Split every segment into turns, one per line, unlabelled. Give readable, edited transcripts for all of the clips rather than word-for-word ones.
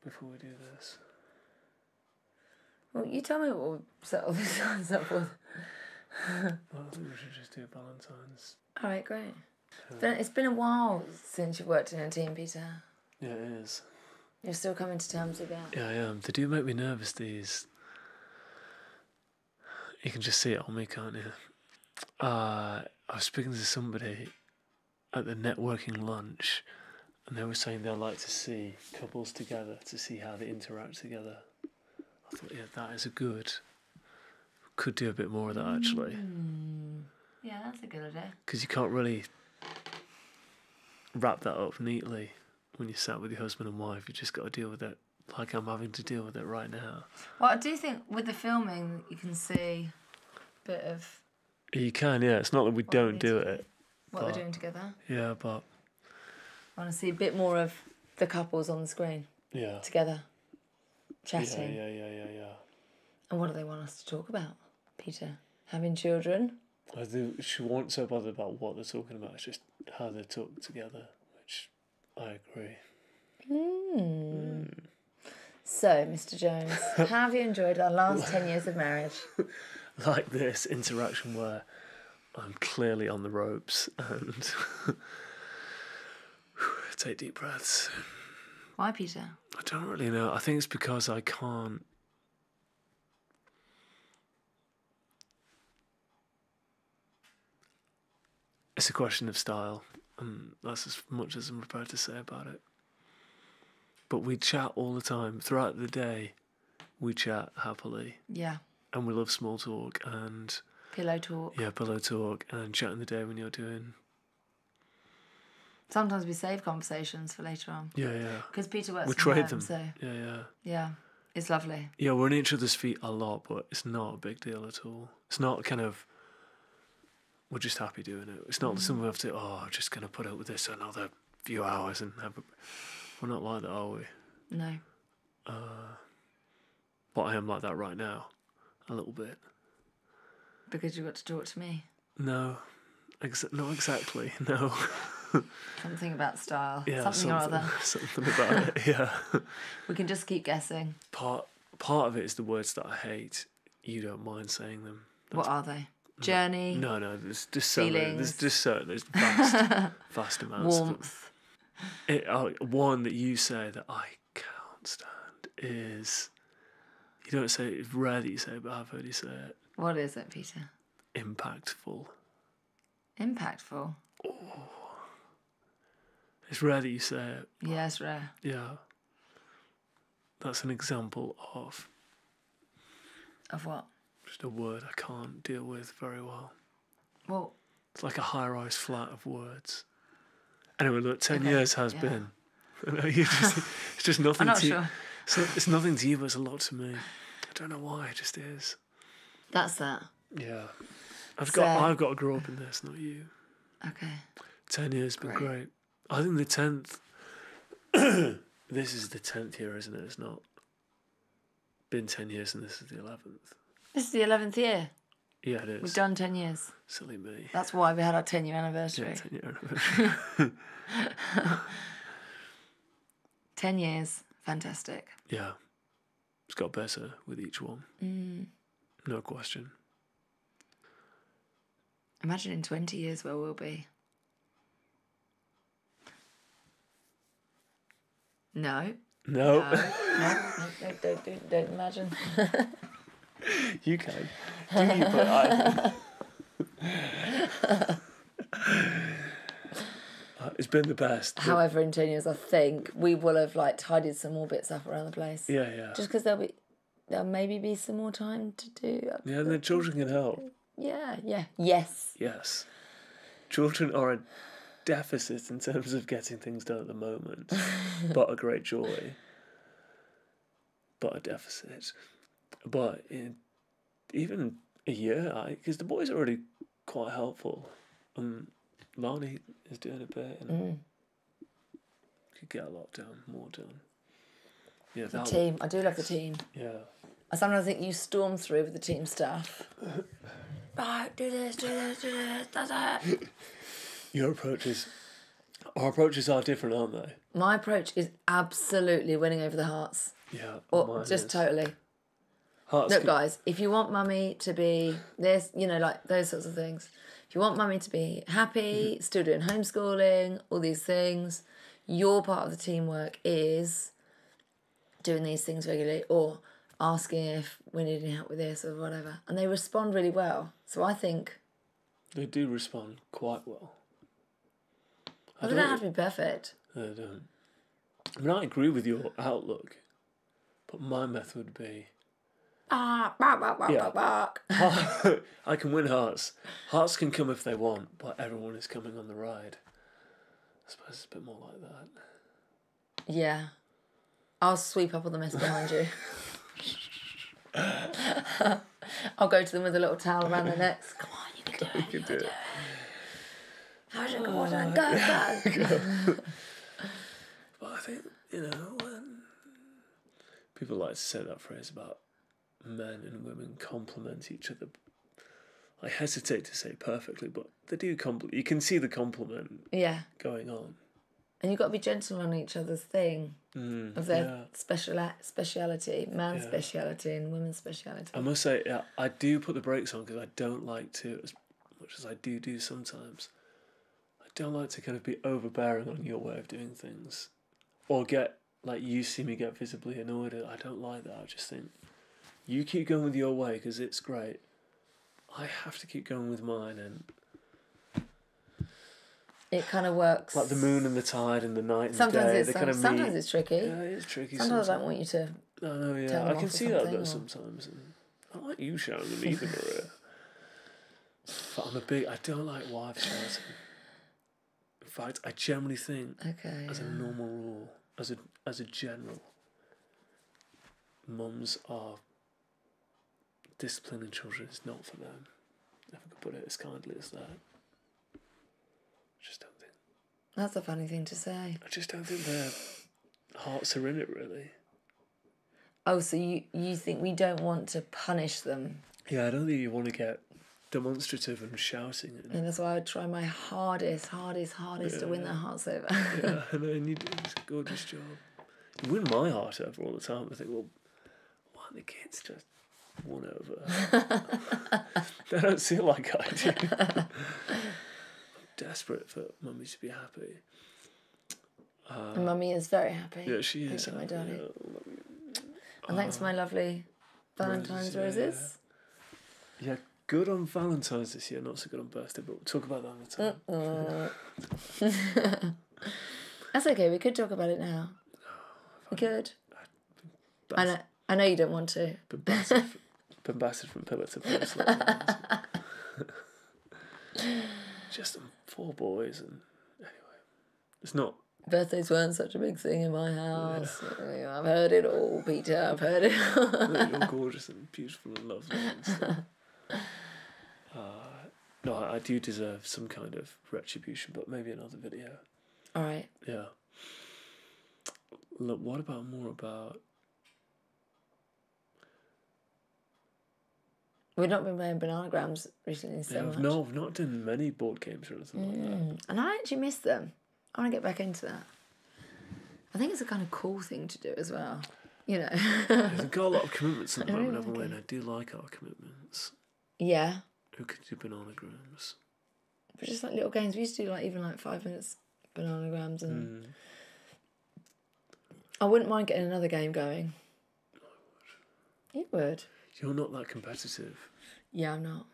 before we do this?
Well, you tell me what we'll settle this up with.
Well, I think we should just do Valentines.
All right, great. It's been a while since you've worked in a team, Peter.
Yeah, it is.
You're still coming to terms with that?
Yeah, I am. They do make me nervous, these. You can just see it on me, can't you? I was speaking to somebody at the networking lunch, and they were saying they'd like to see couples together to see how they interact together. I thought, yeah, that is a good... Could do a bit more of that, actually.
Yeah, that's a good idea.
Because you can't really wrap that up neatly when you're sat with your husband and wife. You just got to deal with it like I'm having to deal with it right now.
Well, I do think with the filming, you can see a bit of...
You can, yeah. It's not that we don't do it.
What they're doing together.
Yeah, but...
I want to see a bit more of the couples on the screen.
Yeah.
Together. Chatting.
Yeah.
And what do they want us to talk about, Peter? Having children?
I think she wants so bothered about what they're talking about. It's just how they talk together, which I agree.
So, Mr. Jones, how have you enjoyed our last 10 years of marriage?
Like this interaction where I'm clearly on the ropes and take deep breaths.
Why, Peter?
I don't really know. I think it's because I can't... It's a question of style, and that's as much as I'm prepared to say about it. But we chat all the time. Throughout the day, we chat happily.
Yeah.
And we love small talk and...
Pillow talk.
Yeah, pillow talk and chat in the day when you're doing...
Sometimes we save conversations for later on.
Yeah.
Because Peter works
we
from
trade
home,
them.
so...
Yeah.
It's lovely.
Yeah, we're in each other's feet a lot, but it's not a big deal at all. It's not kind of... We're just happy doing it. It's not something we have to... I'm just going to put up with this another few hours and have a... We're not like that, are we?
No.
But I am like that right now. A little bit.
Because you got to talk to me.
No. Not exactly, no.
Something about style.
Yeah,
something or other.
Something about it, yeah.
We can just keep guessing.
Part of it is the words that I hate. You don't mind saying them.
What are they? Journey?
No, there's just
feelings.
There's vast amounts.
Warmth.
One that you say that I can't stand is... You don't say it, it's rare that you say it, but I've heard you say it.
What is it, Peter?
Impactful.
Impactful?
Oh. It's rare that you say it.
Yeah, it's rare.
Yeah. That's an example of...
Of what?
Just a word I can't deal with very well.
Well...
It's like a high-rise flat of words. Anyway, look, 10 years has been. It's just nothing
I'm not
to
sure.
So it's nothing to you, but it's a lot to me. I don't know why, it just is.
That's that.
Yeah. I've got to grow up in this, not you.
Okay.
10 years has been great. I think the 10th... This is the 10th year, isn't it? It's not been 10 years and this is the 11th.
This is the 11th year.
Yeah, it is.
We've done 10 years.
Silly me.
That's why we had our 10-year anniversary.
Yeah, 10-year anniversary.
10 years. Fantastic.
Yeah. It's got better with each one. No question.
Imagine in 20 years where we'll be. No.
No.
Don't imagine.
You can. Do you? But I... It's been the best.
However, in 10 years, I think we will have tidied some more bits up around the place.
Yeah.
Just because there'll maybe be some more time to do.
Yeah, and the children can help.
Yeah. Yes.
Children are a deficit in terms of getting things done at the moment, but a great joy. But a deficit. But even a year, because the boys are already quite helpful. Lani is doing a bit, and could get a lot done, more done. Yeah,
the team. I do love the team.
Yeah.
I sometimes think you storm through with the team stuff. Right, do this, that's it.
Your approach is, Our approaches are different, aren't they?
My approach is absolutely winning over the hearts.
Yeah.
Or
mine
just
is.
totally.
Hearts
Look,
can-
guys, if you want mummy to be this, you know, like those sorts of things. If you want mummy to be happy, still doing homeschooling, all these things, your part of the teamwork is doing these things regularly or asking if we need any help with this or whatever. And they respond really well. So I think...
They do respond quite well.
Well, they don't have to be perfect.
They don't. I mean, I agree with your outlook, but my method would be...
Bark, bark, bark, bark,
Yeah.
bark, bark.
I can win hearts. Hearts can come if they want, but everyone is coming on the ride. I suppose it's a bit more like that.
Yeah. I'll sweep up all the mess behind you. I'll go to them with a little towel around their necks. Come on, you can do it.
You can do it.
How's your go, go.
But I think, when people like to say that phrase about men and women complement each other, I hesitate to say perfectly, but they do complement. You can see the compliment
Yeah.
going on.
And you've got to be gentle on each other's thing of their speciality, man's speciality and women's speciality.
I must say, yeah, I do put the brakes on because I don't like to, as much as I do sometimes, I don't like to kind of be overbearing on your way of doing things. Or get, like, you see me get visibly annoyed. I don't like that. I just think, you keep going with your way because it's great. I have to keep going with mine, and
it kind of works.
like the moon and the tide and the night and the day.
Sometimes it's tricky.
Yeah, it's tricky.
Sometimes I don't want you to.
No, yeah,
turn them
I can
off or
see that
something,
though
or...
sometimes. And I don't like you shouting at me either, Maria. But I don't like wives shouting. In fact, I generally think, as a normal rule, as a general, mums are disciplining children is not for them. If I could put it as kindly as that. I just don't think.
That's a funny thing to say.
I just don't think their hearts are in it, really.
Oh, so you think we don't want to punish them?
Yeah, I don't think you want to get demonstrative and shouting.
And that's why I try my hardest to win their hearts over.
Yeah, and then you do this gorgeous job. You win my heart over all the time. I think, well, why aren't the kids just won over? They don't see it like I do. I'm desperate for mummy to be happy.
And mummy is very happy.
Yeah, she is.
Thank you, my darling.
Yeah,
and thanks for my lovely Valentines roses.
Yeah, good on Valentine's this year, not so good on birthday, but we'll talk about that another time.
That's okay, we could talk about it now. We could. I know you don't want to.
Been battered from pillar to post. Like just 4 boys, and anyway, it's not.
Birthdays weren't such a big thing in my house. Yeah. I've heard it all, Peter. I've heard it all.
You're gorgeous and beautiful and lovely. And stuff. No, I do deserve some kind of retribution, but maybe another video.
All right.
Yeah. Look, what about more about...
We've not been playing bananagrams recently so much.
No, I've not done many board games or anything like that.
And I actually miss them. I want to get back into that. I think it's a kind of cool thing to do as well. You know.
We've got a lot of commitments at the moment, haven't we? And I do like our commitments.
Yeah.
Who could do bananagrams?
But just like little games. We used to do even 5 minutes bananagrams. And I wouldn't mind getting another game going.
I would.
You would.
You're not that competitive.
Yeah, I'm not.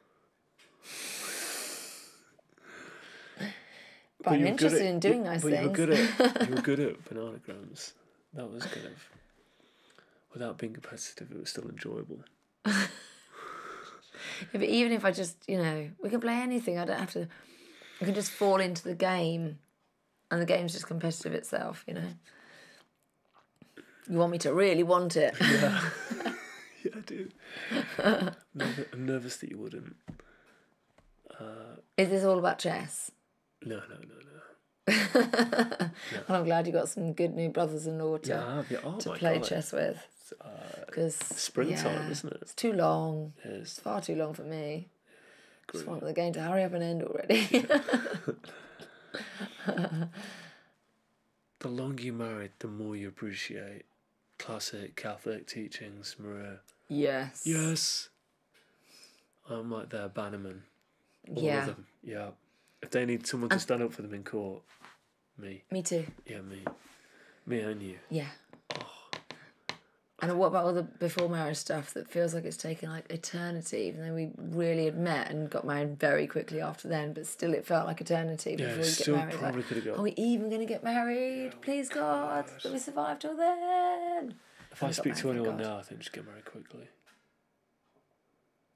But I'm interested in doing nice things.
You were good at bananagrams. That was kind of... Without being competitive, it was still enjoyable.
Yeah, but even if I just, we can play anything. I don't have to... I can just fall into the game and the game's just competitive itself, You want me to really want it.
Yeah. Yeah, I do. I'm nervous that you wouldn't.
Is this all about chess?
No.
Well, I'm glad you got some good new brothers-in-law to play chess with. Because
springtime, isn't it?
It's too long.
It is.
It's far too long for me. Just want the game to hurry up and end already.
the longer you're married, the more you appreciate classic Catholic teachings, Maria.
Yes.
Yes. I'm like their bannerman. All
Yeah.
of them. Yeah. If they need someone to stand up for them in court, me.
Me too.
Yeah, me. Me and you.
Yeah.
Oh.
And what about all the before marriage stuff that feels like it's taken like eternity, even though we really had met and got married very quickly after then, but still it felt like eternity before we get married.
Probably could have got.
Are we even going to get married? Please God, that we survive till then.
If I speak to anyone now, I think just get married quickly.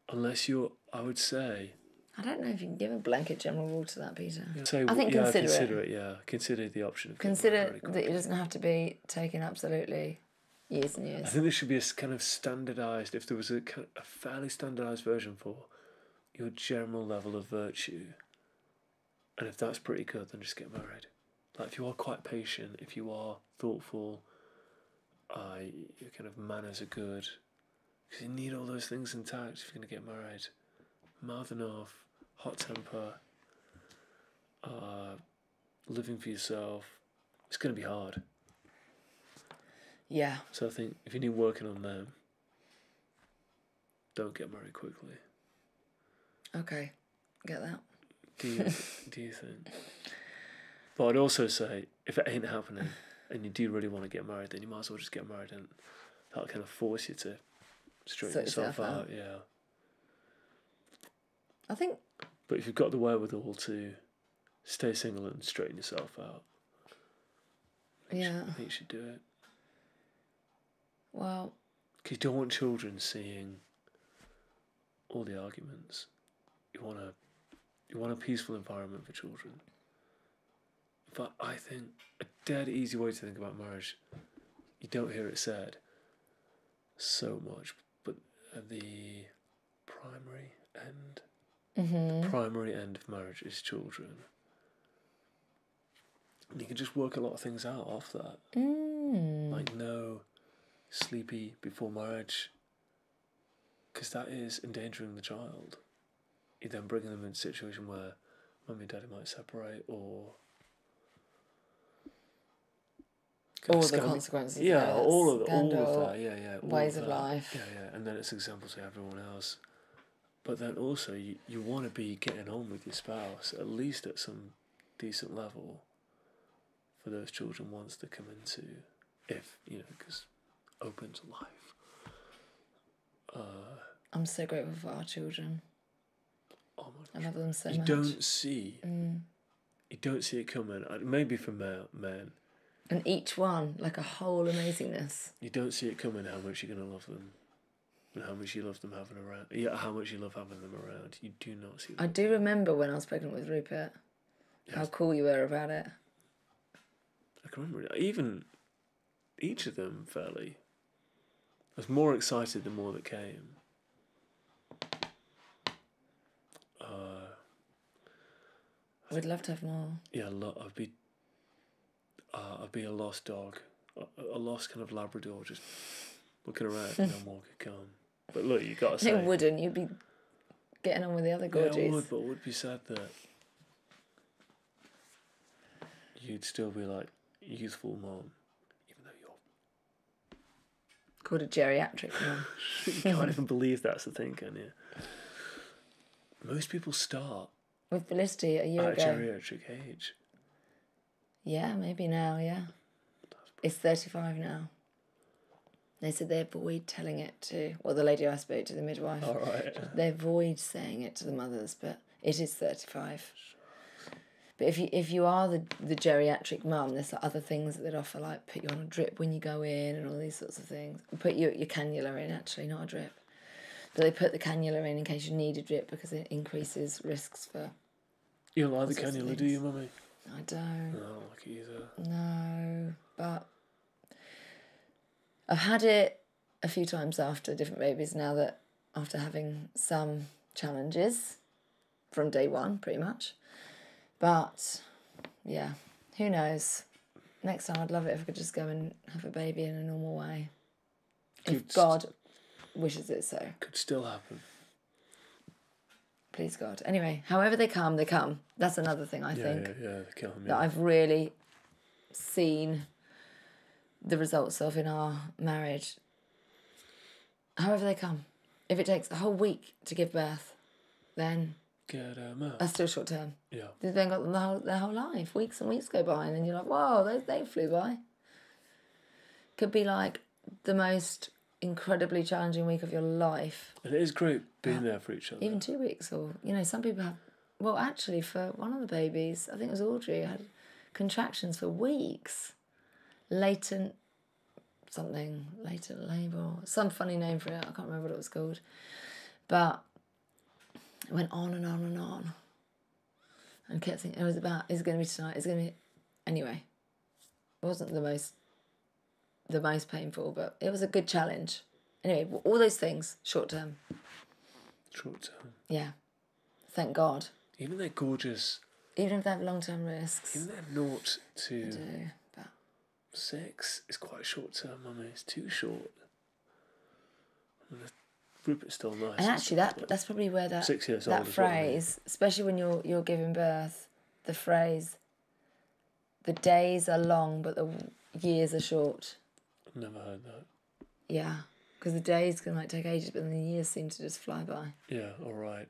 Unless you're, I would say.
I don't know if you can give a blanket general rule to that, Peter.
I think consider it. Yeah, consider the option of
consider that it doesn't have to be taken absolutely years and years.
I think there should be a kind of standardised, if there was a fairly standardised version for your general level of virtue, and if that's pretty good, then just get married. Like if you are quite patient, if you are thoughtful, your kind of manners are good, because you need all those things intact if you're going to get married. Mouthing off, hot temper, living for yourself, it's going to be hard.
Yeah.
So I think if you need working on them, don't get married quickly.
Okay, get that.
Do you think? But I'd also say, if it ain't happening and you do really want to get married, then you might as well just get married, and that'll kind of force you to straighten yourself out. Yeah.
I think.
But if you've got the wherewithal to stay single and straighten yourself out, I think you should do it.
Well,
because you don't want children seeing all the arguments. You want a peaceful environment for children. But I think a dead easy way to think about marriage, you don't hear it said so much, but at the primary end of marriage is children. And you can just work a lot of things out off that. Like no sleepy before marriage, because that is endangering the child. You're then bringing them in a situation where mummy and daddy might separate, or
the consequences.
Yeah, all of that. Yeah.
Ways of life.
Yeah, and then it's examples to everyone else. But then also you want to be getting on with your spouse at least at some decent level for those children once they come into, if because open to life.
I'm so grateful for our children.
Oh my
I love them so much.
You don't see it coming. Maybe for men.
And each one, like a whole amazingness.
You don't see it coming how much you're going to love them. And how much you love them having around. Yeah, how much you love having them around. You do not see that.
I do remember when I was pregnant with Rupert, how cool you were about it.
I can remember even each of them fairly. I was more excited the more that came.
We'd love to have more.
Yeah, I'd be a lost dog, a lost kind of Labrador, just looking around and no more could come. But look, you got to say.
You wouldn't. You'd be getting on with the other gorgies.
Yeah, I would, but it would be sad that you'd still be like youthful mom, even though you're
called a geriatric mom.
You can't even believe that's the thing, can you? Most people start
with Felicity a year ago.
At geriatric age.
Yeah, maybe now, yeah. It's 35 now. They said they avoid telling it to, the lady I spoke to, the midwife.
All right.
They avoid saying it to the mothers, but it is 35. But if you are the geriatric mum, there's other things that they'd offer, like put you on a drip when you go in and all these sorts of things. Put your cannula in, actually, not a drip. But they put the cannula in case you need a drip because it increases risks for...
You don't like the cannula, do you, mummy?
I don't.
No, I don't like it either.
No, but I've had it a few times after different babies now, that after having some challenges from day one, pretty much. But, yeah, who knows? Next time I'd love it if I could just go and have a baby in a normal way. If God wishes it so.
Could still happen.
Please God. Anyway, however they come, they come. That's another thing I think.
Yeah, they come.
That I've really seen the results of in our marriage. However they come. If it takes a whole week to give birth, then
Get 'em out.
that's still short term.
Yeah.
They've then got them their whole life. Weeks and weeks go by, and then you're like, whoa, they flew by. Could be like the most incredibly challenging week of your life.
And it is great being there for each other.
Even 2 weeks, or, you know, some people have, well, actually, for one of the babies, I think it was Audrey, had contractions for weeks. Latent labour, some funny name for it, I can't remember what it was called. But it went on and on and on. And kept thinking, is it going to be tonight? Is it going to be... Anyway, it wasn't the most painful, but it was a good challenge. Anyway, all those things, short term.
Short term.
Yeah. Thank God.
Even they're gorgeous.
Even if they have long-term risks.
Even they're 0 to
I do, but
6 is quite short term, Mummy. It's too short. Rupert's still nice.
and actually, that's probably where
6 years
that
old as well,
phrase, especially when you're giving birth, the phrase, the days are long but the years are short.
I've never heard that.
Yeah, because the days can take ages, but then the years seem to just fly by.
Yeah, all right.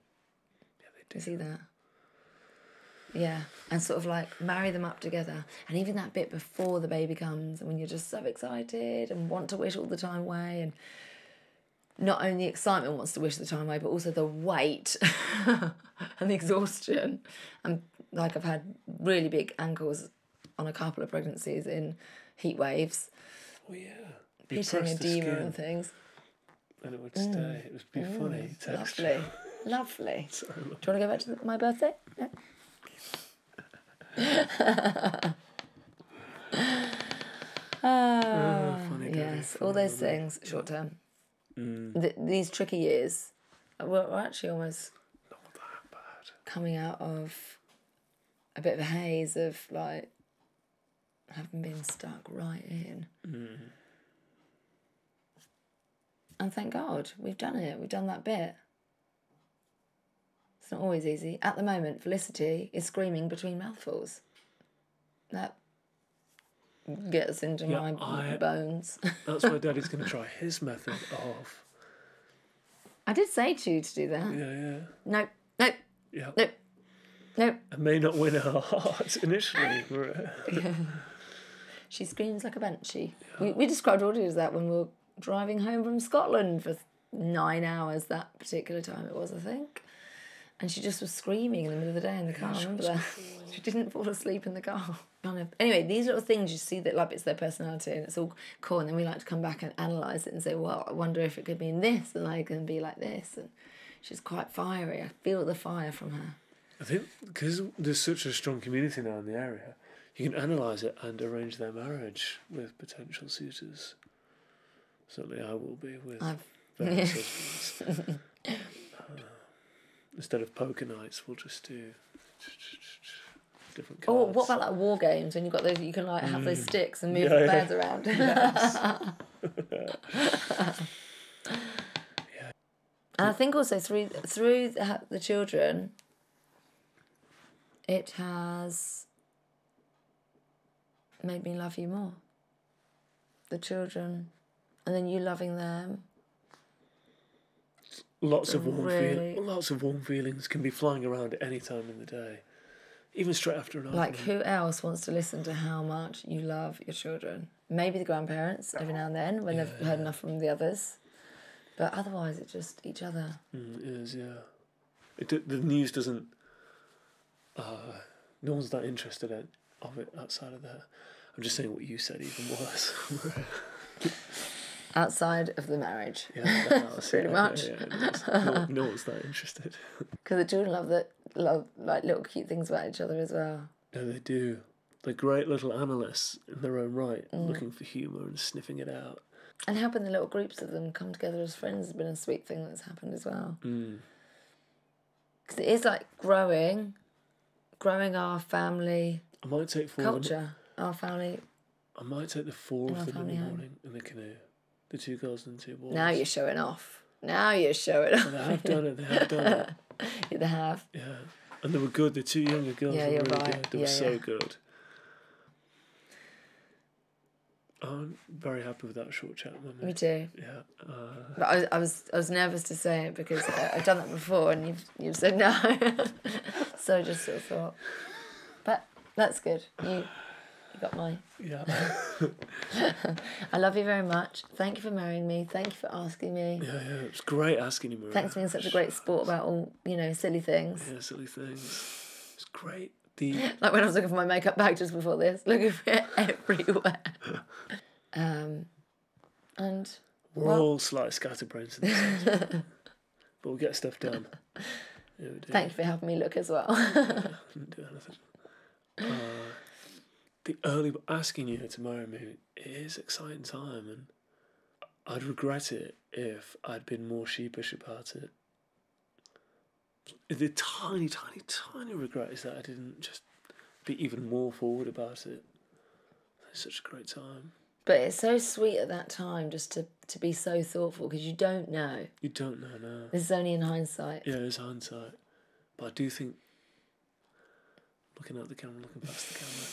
Yeah, they do.
You see that? Yeah, and sort of marry them up together. And even that bit before the baby comes, and when you're just so excited and want to wish all the time away, and not only excitement wants to wish the time away, but also the weight and the exhaustion. And I've had really big ankles on a couple of pregnancies in heat waves.
Oh, yeah.
Pitting edema and things.
And it would stay. It would be funny.
Lovely. Lovely.
Sorry,
Do you want to go back to my birthday? Yeah.
funny
yes,
day,
all those
funny
things, short term. These tricky years, we're actually almost
Not that bad.
coming out of a bit of a haze of having been stuck right in. And thank God, we've done it. We've done that bit. It's not always easy. At the moment, Felicity is screaming between mouthfuls. That gets into my bones.
That's why Daddy's going to try his method of...
I did say to you to do that.
Yeah.
Nope.
Yeah.
Nope.
I may not win her heart initially.
She screams like a banshee. Yeah. We described Audrey as that when we were driving home from Scotland for 9 hours that particular time it was, I think. And she just was screaming in the middle of the day in the car. Remember that? She didn't fall asleep in the car. Anyway, these little things you see that it's their personality and it's all cool. And then we like to come back and analyse it and say, well, I wonder if it could mean this and I can be like this. And she's quite fiery. I feel the fire from her.
I think because there's such a strong community now in the area, you can analyse it and arrange their marriage with potential suitors. Certainly I will be with various husbands. Instead of poker nights, we'll just do different cards.
Oh, what about war games when you've got those? You can have those sticks and move the beds around.
Yes.
And I think also through the children, it has made me love you more. The children, and then you loving them.
Lots of warm feelings can be flying around at any time in the day, even straight after an argument.
Who else wants to listen to how much you love your children? Maybe the grandparents every now and then when they've heard enough from the others, but otherwise it's just each other.
It is, yeah. The news doesn't. No one's that interested of it outside of that. I'm just saying what you said, even worse.
Outside of the marriage.
Yeah,
pretty much.
No one's that interested.
Because the children love little cute things about each other as well.
No, they do. They're great little analysts in their own right, looking for humour and sniffing it out.
And helping the little groups of them come together as friends has been a sweet thing that's happened as well. Because it is growing our family culture, our family.
I might take the 4 of them in the morning in the canoe. The 2 girls and 2 boys.
Now you're showing off. They have
done it.
They have.
Yeah. And they were good. The 2 younger girls were really good. They were so good. I'm very happy with that short chat, Mummy.
Me too.
Yeah.
But I was nervous to say it because I've done that before and you've said no. So I just sort of thought, but that's good. You got my...
Yeah.
I love you very much. Thank you for marrying me. Thank you for asking me.
Yeah, it's great asking you, Maria.
Thanks for being such a great sport about all, silly things.
Yeah, silly things. It's great.
Like when I was looking for my makeup bag just before this, looking for it everywhere. And
We're all slightly scatterbrains in this house, but we'll get stuff done. Yeah, we do.
Thank you for helping me look as well.
Yeah, didn't do anything. The early asking you to marry me is exciting time, and I'd regret it if I'd been more sheepish about it. The tiny, tiny, tiny regret is that I didn't just be even more forward about it. It's such a great time.
But it's so sweet at that time just to be so thoughtful because you don't know.
You don't know now.
This is only in hindsight.
Yeah, it's hindsight. But I do think, looking at the camera, looking past the camera,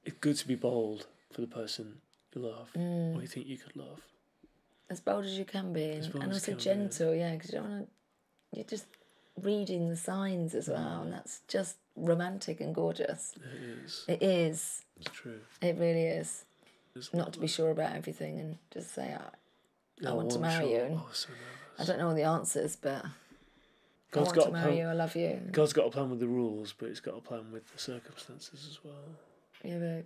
it's good to be bold for the person you love or you think you could love.
As bold as you can be. And also gentle, because you don't want to... You're just reading the signs as well, and that's just romantic and gorgeous.
It is.
It is.
It's true.
It really is. Not to be sure about everything and just say, I want to marry you. And
so
I don't know all the answers, but
God's
I want to marry you, I love you.
God's got a plan with the rules, but he's got a plan with the circumstances as well.
Yeah, babe.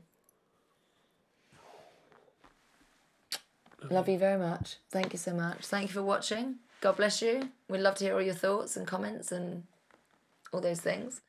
Love you very much. Thank you so much. Thank you for watching. God bless you. We'd love to hear all your thoughts and comments and all those things.